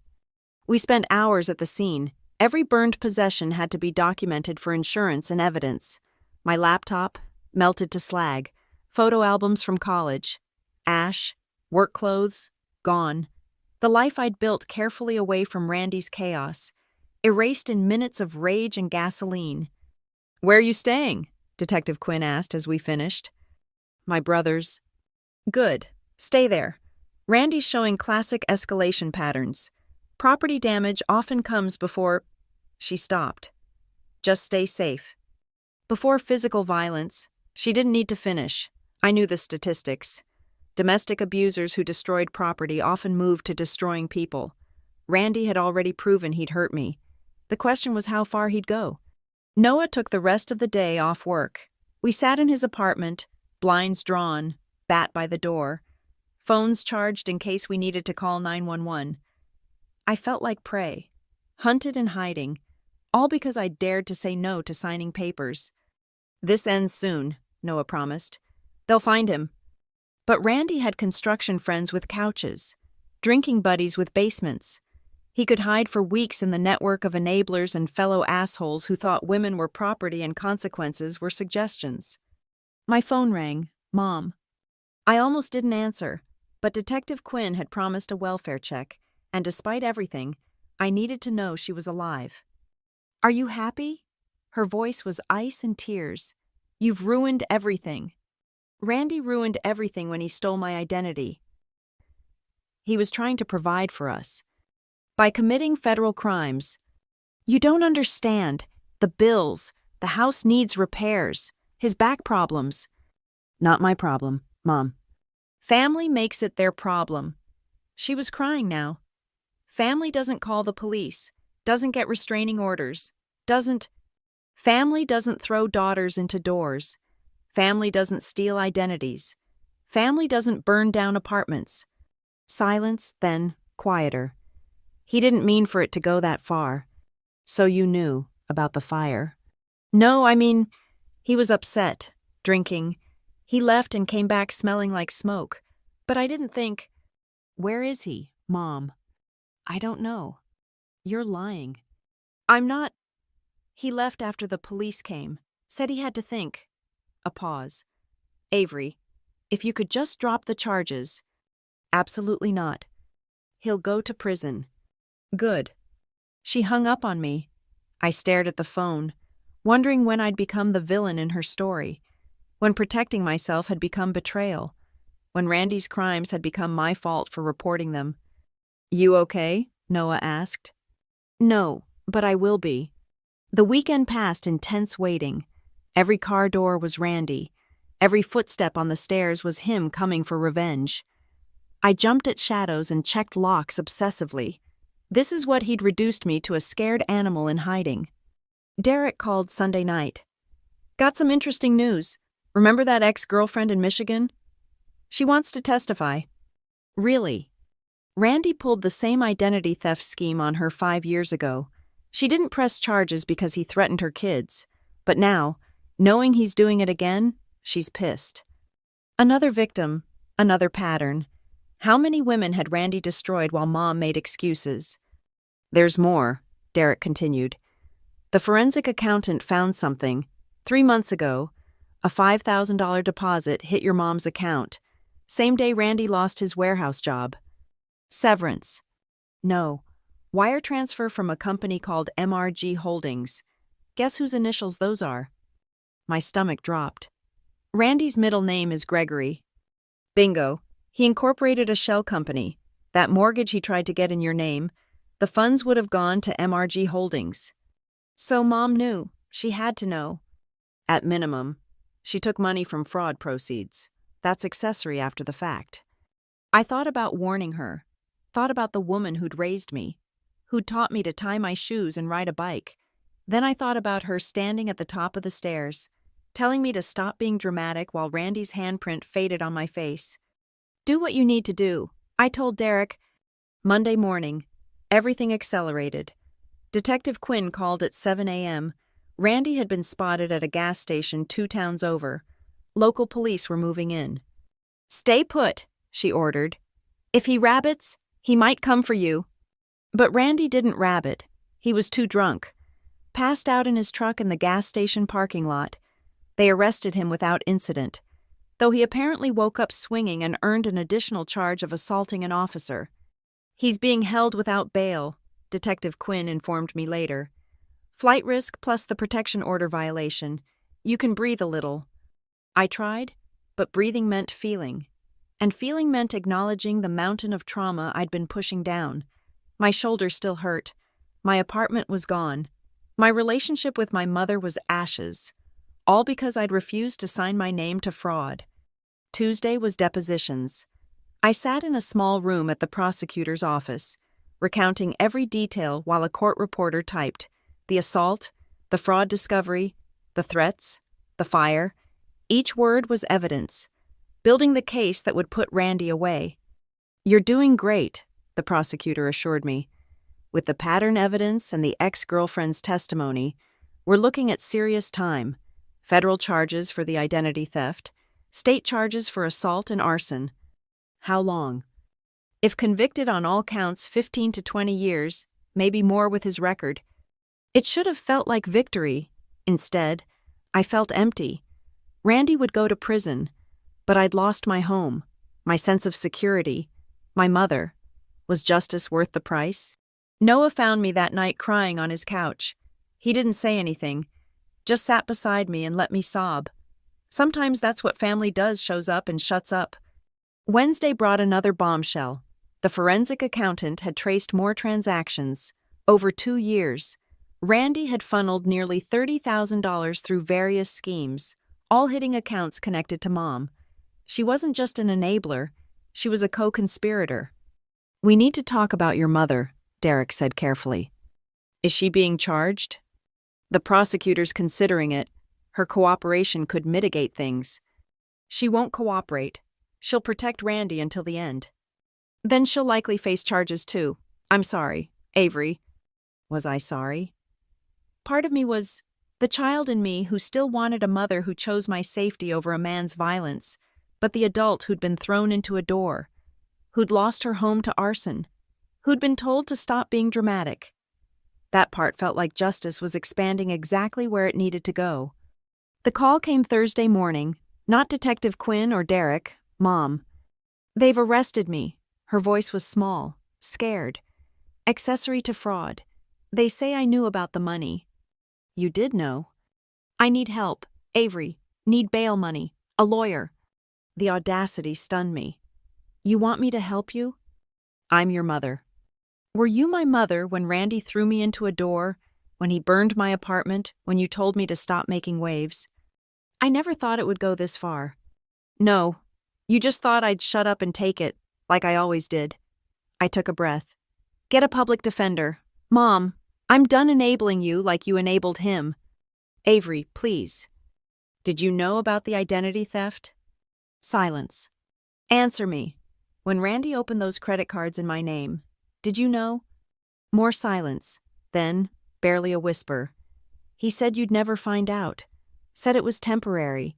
We spent hours at the scene. Every burned possession had to be documented for insurance and evidence. My laptop, melted to slag. Photo albums from college. Ash. Work clothes. Gone. The life I'd built carefully away from Randy's chaos. Erased in minutes of rage and gasoline. Where are you staying? Detective Quinn asked as we finished. My brother's. Good. Stay there. Randy's showing classic escalation patterns. Property damage often comes before... She stopped. Just stay safe. Before physical violence, she didn't need to finish. I knew the statistics. Domestic abusers who destroyed property often moved to destroying people. Randy had already proven he'd hurt me. The question was how far he'd go. Noah took the rest of the day off work. We sat in his apartment, blinds drawn, bat by the door, phones charged in case we needed to call 911. I felt like prey, hunted and hiding, all because I dared to say no to signing papers. This ends soon, Noah promised. They'll find him. But Randy had construction friends with couches, drinking buddies with basements. He could hide for weeks in the network of enablers and fellow assholes who thought women were property and consequences were suggestions. My phone rang. Mom. I almost didn't answer, but Detective Quinn had promised a welfare check, and despite everything, I needed to know she was alive. Are you happy? Her voice was ice and tears. You've ruined everything. Randy ruined everything when he stole my identity. He was trying to provide for us. By committing federal crimes. You don't understand. The bills. The house needs repairs. His back problems. Not my problem, Mom. Family makes it their problem. She was crying now. Family doesn't call the police. Doesn't get restraining orders. Family doesn't throw daughters into doors. Family doesn't steal identities. Family doesn't burn down apartments. Silence, then quieter. He didn't mean for it to go that far. So you knew about the fire? No, I mean, he was upset, drinking. He left and came back smelling like smoke. But I didn't think, where is he, Mom? I don't know. You're lying. I'm not. He left after the police came. Said he had to think. A pause. Avery, if you could just drop the charges. Absolutely not. He'll go to prison. Good. She hung up on me. I stared at the phone, wondering when I'd become the villain in her story, when protecting myself had become betrayal, when Randy's crimes had become my fault for reporting them. You okay? Noah asked. No, but I will be. The weekend passed in tense waiting. Every car door was Randy. Every footstep on the stairs was him coming for revenge. I jumped at shadows and checked locks obsessively. This is what he'd reduced me to, a scared animal in hiding. Derek called Sunday night. Got some interesting news. Remember that ex-girlfriend in Michigan? She wants to testify. Really? Randy pulled the same identity theft scheme on her 5 years ago. She didn't press charges because he threatened her kids. But now, knowing he's doing it again, she's pissed. Another victim, another pattern. How many women had Randy destroyed while Mom made excuses? There's more, Derek continued. The forensic accountant found something. 3 months ago, a $5,000 deposit hit your mom's account. Same day Randy lost his warehouse job. Severance. No. Wire transfer from a company called MRG Holdings. Guess whose initials those are? My stomach dropped. Randy's middle name is Gregory. Bingo. He incorporated a shell company. That mortgage he tried to get in your name, the funds would have gone to MRG Holdings. So Mom knew. She had to know. At minimum, she took money from fraud proceeds. That's accessory after the fact. I thought about warning her, thought about the woman who'd raised me, who'd taught me to tie my shoes and ride a bike. Then I thought about her standing at the top of the stairs, telling me to stop being dramatic while Randy's handprint faded on my face. Do what you need to do, I told Derek. Monday morning, everything accelerated. Detective Quinn called at 7 a.m. Randy had been spotted at a gas station 2 towns over. Local police were moving in. "Stay put," she ordered. "If he rabbits, he might come for you." But Randy didn't rabbit. He was too drunk. Passed out in his truck in the gas station parking lot. They arrested him without incident, though he apparently woke up swinging and earned an additional charge of assaulting an officer. "He's being held without bail," Detective Quinn informed me later. "Flight risk plus the protection order violation. You can breathe a little." I tried, but breathing meant feeling. And feeling meant acknowledging the mountain of trauma I'd been pushing down. My shoulder still hurt. My apartment was gone. My relationship with my mother was ashes. All because I'd refused to sign my name to fraud. Tuesday was depositions. I sat in a small room at the prosecutor's office, recounting every detail while a court reporter typed the assault, the fraud discovery, the threats, the fire. Each word was evidence, building the case that would put Randy away. "You're doing great," the prosecutor assured me. "With the pattern evidence and the ex-girlfriend's testimony, we're looking at serious time. Federal charges for the identity theft, state charges for assault and arson." "How long?" "If convicted on all counts, 15 to 20 years, maybe more with his record." It should have felt like victory. Instead, I felt empty. Randy would go to prison, but I'd lost my home, my sense of security, my mother. Was justice worth the price? Noah found me that night crying on his couch. He didn't say anything, just sat beside me and let me sob. Sometimes that's what family does, shows up and shuts up. Wednesday brought another bombshell. The forensic accountant had traced more transactions. Over 2 years, Randy had funneled nearly $30,000 through various schemes, all hitting accounts connected to Mom. She wasn't just an enabler, she was a co-conspirator. "We need to talk about your mother," Derek said carefully. "Is she being charged?" "The prosecutor's considering it. Her cooperation could mitigate things." "She won't cooperate. She'll protect Randy until the end." "Then she'll likely face charges too. I'm sorry, Avery." Was I sorry? Part of me was the child in me who still wanted a mother who chose my safety over a man's violence, but the adult who'd been thrown into a door, who'd lost her home to arson, who'd been told to stop being dramatic. That part felt like justice was expanding exactly where it needed to go. The call came Thursday morning, not Detective Quinn or Derek, Mom. "They've arrested me." Her voice was small, scared. "Accessory to fraud. They say I knew about the money." "You did know." "I need help, Avery. Need bail money. A lawyer." The audacity stunned me. "You want me to help you?" "I'm your mother." "Were you my mother when Randy threw me into a door, when he burned my apartment, when you told me to stop making waves?" "I never thought it would go this far." "No, you just thought I'd shut up and take it, like I always did." I took a breath. "Get a public defender. Mom, I'm done enabling you like you enabled him." "Avery, please." "Did you know about the identity theft?" Silence. "Answer me. When Randy opened those credit cards in my name, did you know?" More silence. Then, barely a whisper. "He said you'd never find out. Said it was temporary,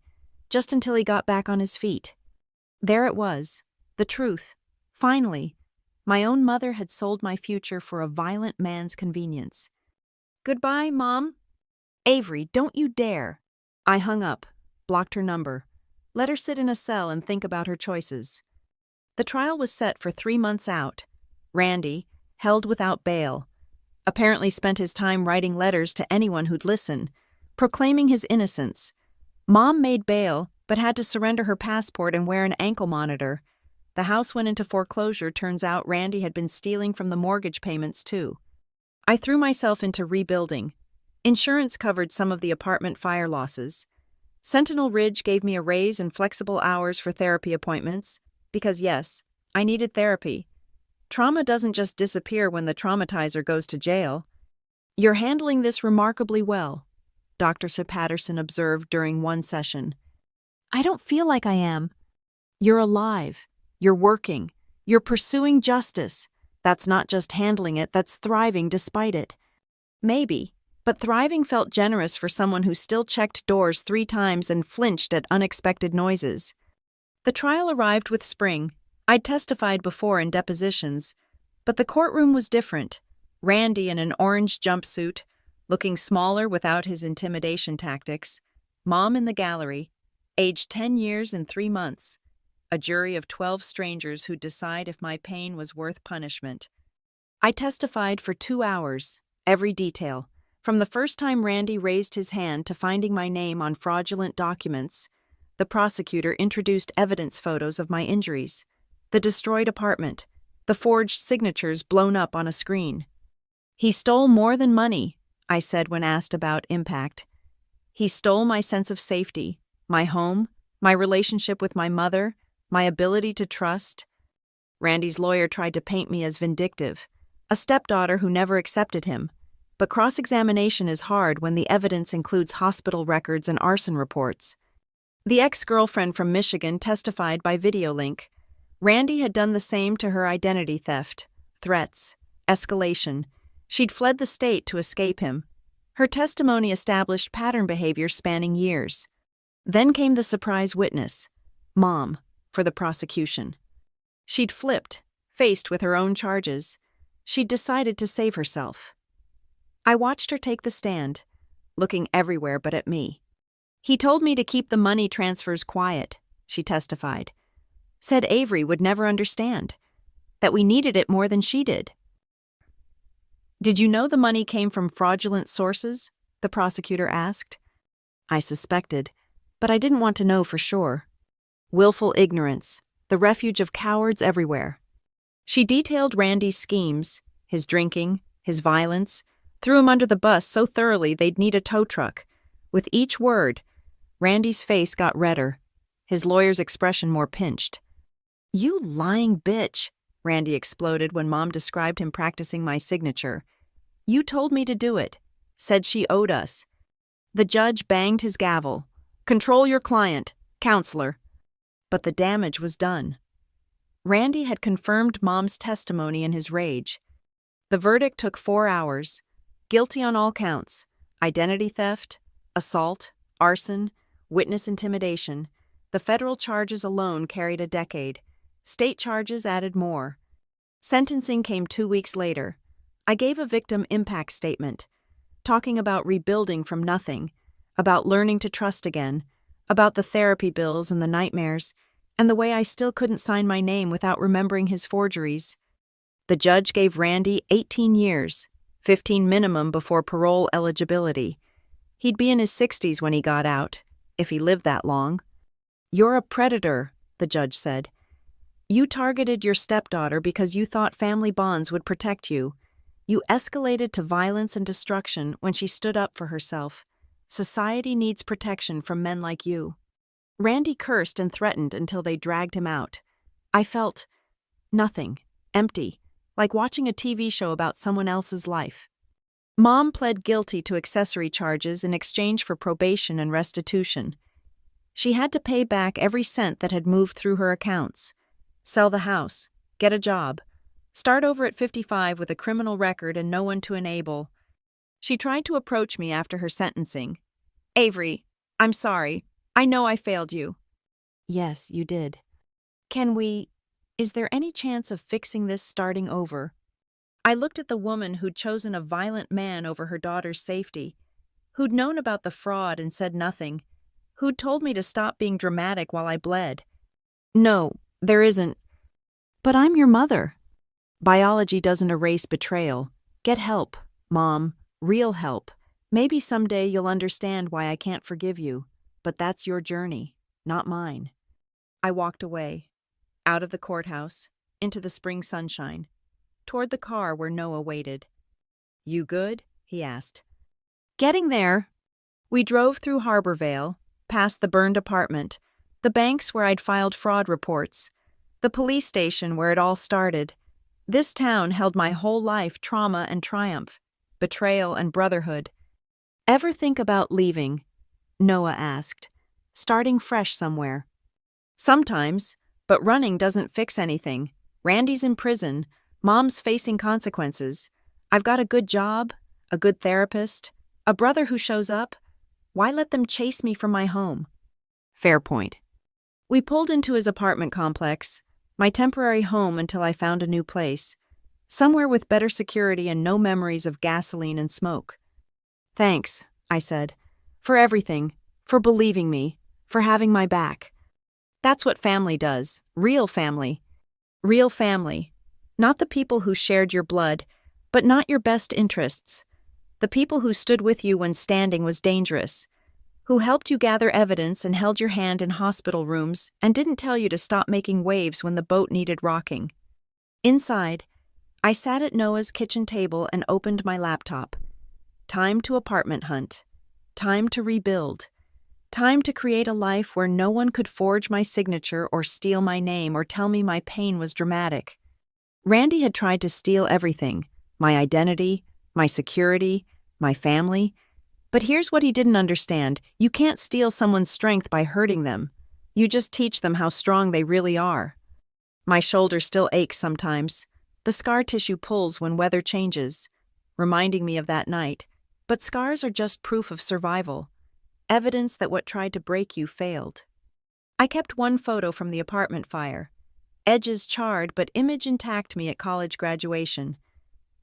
just until he got back on his feet." There it was. The truth. Finally. My own mother had sold my future for a violent man's convenience. "Goodbye, Mom." "Avery, don't you dare." I hung up, blocked her number, let her sit in a cell and think about her choices. The trial was set for 3 months out. Randy, held without bail, apparently spent his time writing letters to anyone who'd listen, proclaiming his innocence. Mom made bail, but had to surrender her passport and wear an ankle monitor. The house went into foreclosure. Turns out Randy had been stealing from the mortgage payments, too. I threw myself into rebuilding. Insurance covered some of the apartment fire losses. Sentinel Ridge gave me a raise and flexible hours for therapy appointments, because yes, I needed therapy. Trauma doesn't just disappear when the traumatizer goes to jail. "You're handling this remarkably well," Dr. Patterson observed during one session. "I don't feel like I am." "You're alive. You're working. You're pursuing justice. That's not just handling it, that's thriving despite it." Maybe, but thriving felt generous for someone who still checked doors 3 times and flinched at unexpected noises. The trial arrived with spring. I'd testified before in depositions, but the courtroom was different. Randy in an orange jumpsuit, looking smaller without his intimidation tactics. Mom in the gallery, aged 10 years and 3 months. A jury of 12 strangers who'd decide if my pain was worth punishment. I testified for 2 hours, every detail, from the first time Randy raised his hand to finding my name on fraudulent documents. The prosecutor introduced evidence photos of my injuries, the destroyed apartment, the forged signatures blown up on a screen. "He stole more than money," I said when asked about impact. "He stole my sense of safety, my home, my relationship with my mother, my ability to trust." Randy's lawyer tried to paint me as vindictive, a stepdaughter who never accepted him. But cross-examination is hard when the evidence includes hospital records and arson reports. The ex-girlfriend from Michigan testified by video link. Randy had done the same to her: identity theft, threats, escalation. She'd fled the state to escape him. Her testimony established pattern behavior spanning years. Then came the surprise witness, Mom, for the prosecution. She'd flipped, faced with her own charges. She'd decided to save herself. I watched her take the stand, looking everywhere but at me. "He told me to keep the money transfers quiet," she testified. "Said Avery would never understand, that we needed it more than she did." "Did you know the money came from fraudulent sources?" the prosecutor asked. I suspected, but I didn't want to know for sure. Willful ignorance, the refuge of cowards everywhere. She detailed Randy's schemes, his drinking, his violence, threw him under the bus so thoroughly they'd need a tow truck. With each word, Randy's face got redder, his lawyer's expression more pinched. "You lying bitch," Randy exploded when Mom described him practicing my signature. "You told me to do it, said she owed us." The judge banged his gavel. "Control your client, counselor." But the damage was done. Randy had confirmed Mom's testimony in his rage. The verdict took 4 hours. Guilty on all counts: identity theft, assault, arson, witness intimidation. The federal charges alone carried a decade. State charges added more. Sentencing came 2 weeks later. I gave a victim impact statement, talking about rebuilding from nothing, about learning to trust again, about the therapy bills and the nightmares, and the way I still couldn't sign my name without remembering his forgeries. The judge gave Randy 18 years, 15 minimum before parole eligibility. He'd be in his 60s when he got out, if he lived that long. "You're a predator," the judge said. "You targeted your stepdaughter because you thought family bonds would protect you. You escalated to violence and destruction when she stood up for herself. Society needs protection from men like you." Randy cursed and threatened until they dragged him out. I felt nothing, empty, like watching a TV show about someone else's life. Mom pled guilty to accessory charges in exchange for probation and restitution. She had to pay back every cent that had moved through her accounts, sell the house, get a job, start over at 55 with a criminal record and no one to enable. She tried to approach me after her sentencing. "Avery, I'm sorry. I know I failed you." "Yes, you did. Is there any chance of fixing this starting over?" I looked at the woman who'd chosen a violent man over her daughter's safety, who'd known about the fraud and said nothing, who'd told me to stop being dramatic while I bled. "No, there isn't." "But I'm your mother." "Biology doesn't erase betrayal. Get help, Mom, real help. Maybe someday you'll understand why I can't forgive you, but that's your journey, not mine." I walked away. Out of the courthouse, into the spring sunshine, toward the car where Noah waited. "You good?" he asked. Getting there, we drove through Harborvale, past the burned apartment, the banks where I'd filed fraud reports, the police station where it all started. This town held my whole life trauma and triumph, betrayal and brotherhood. "Ever think about leaving?" Noah asked. "Starting fresh somewhere?" "Sometimes, but running doesn't fix anything. Randy's in prison, Mom's facing consequences. I've got a good job, a good therapist, a brother who shows up. Why let them chase me from my home?" Fair point. We pulled into his apartment complex, my temporary home until I found a new place, somewhere with better security and no memories of gasoline and smoke. "Thanks," I said, "for everything, for believing me, for having my back." That's what family does, real family. Real family. Not the people who shared your blood, but not your best interests. The people who stood with you when standing was dangerous, who helped you gather evidence and held your hand in hospital rooms and didn't tell you to stop making waves when the boat needed rocking. Inside, I sat at Noah's kitchen table and opened my laptop. Time to apartment hunt. Time to rebuild. Time to create a life where no one could forge my signature or steal my name or tell me my pain was dramatic. Randy had tried to steal everything, my identity, my security, my family. But here's what he didn't understand. You can't steal someone's strength by hurting them. You just teach them how strong they really are. My shoulder still aches sometimes. The scar tissue pulls when weather changes, reminding me of that night. But scars are just proof of survival, evidence that what tried to break you failed. I kept one photo from the apartment fire. Edges charred, but image intact me at college graduation.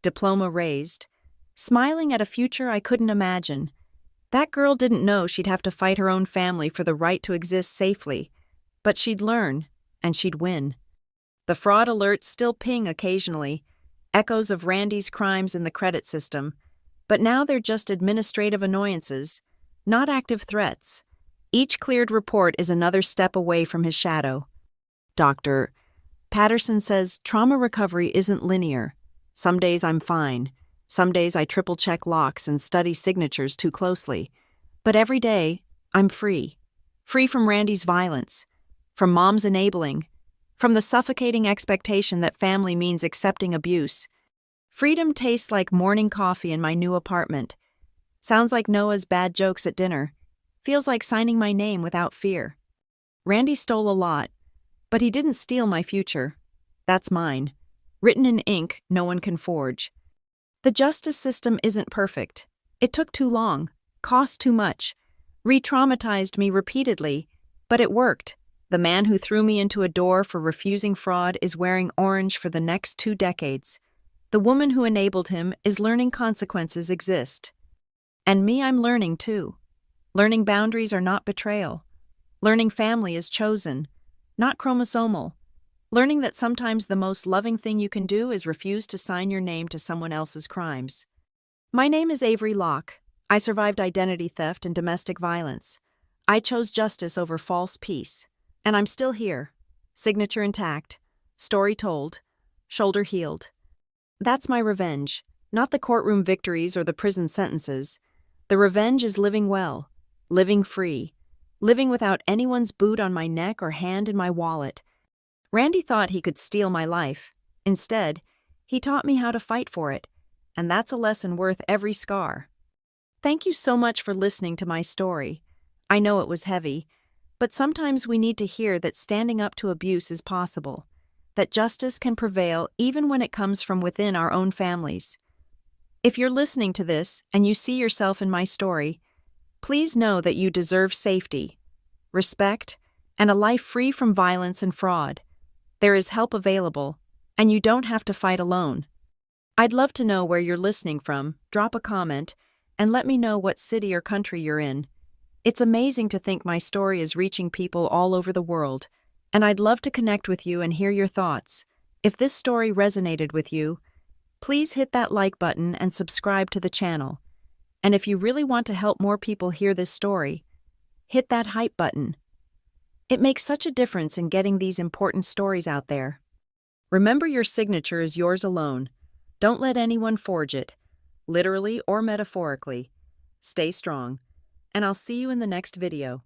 Diploma raised, smiling at a future I couldn't imagine. That girl didn't know she'd have to fight her own family for the right to exist safely, but she'd learn, and she'd win. The fraud alerts still ping occasionally, echoes of Randy's crimes in the credit system, but now they're just administrative annoyances, not active threats. Each cleared report is another step away from his shadow. Dr. Patterson says trauma recovery isn't linear. Some days I'm fine. Some days I triple-check locks and study signatures too closely. But every day, I'm free. Free from Randy's violence, from Mom's enabling, from the suffocating expectation that family means accepting abuse. Freedom tastes like morning coffee in my new apartment. Sounds like Noah's bad jokes at dinner. Feels like signing my name without fear. Randy stole a lot, but he didn't steal my future. That's mine. Written in ink no one can forge. The justice system isn't perfect. It took too long, cost too much, re-traumatized me repeatedly, but it worked. The man who threw me into a door for refusing fraud is wearing orange for the next 2 decades. The woman who enabled him is learning consequences exist. And me, I'm learning too. Learning boundaries are not betrayal. Learning family is chosen, not chromosomal. Learning that sometimes the most loving thing you can do is refuse to sign your name to someone else's crimes. My name is Avery Locke. I survived identity theft and domestic violence. I chose justice over false peace. And I'm still here. Signature intact. Story told. Shoulder healed. That's my revenge. Not the courtroom victories or the prison sentences. The revenge is living well. Living free. Living without anyone's boot on my neck or hand in my wallet. Randy thought he could steal my life. Instead, he taught me how to fight for it, and that's a lesson worth every scar. Thank you so much for listening to my story. I know it was heavy, but sometimes we need to hear that standing up to abuse is possible, that justice can prevail even when it comes from within our own families. If you're listening to this and you see yourself in my story, please know that you deserve safety, respect, and a life free from violence and fraud. There is help available, and you don't have to fight alone. I'd love to know where you're listening from. Drop a comment, and let me know what city or country you're in. It's amazing to think my story is reaching people all over the world, and I'd love to connect with you and hear your thoughts. If this story resonated with you, please hit that like button and subscribe to the channel. And if you really want to help more people hear this story, hit that hype button. It makes such a difference in getting these important stories out there. Remember, your signature is yours alone. Don't let anyone forge it, literally or metaphorically. Stay strong, and I'll see you in the next video.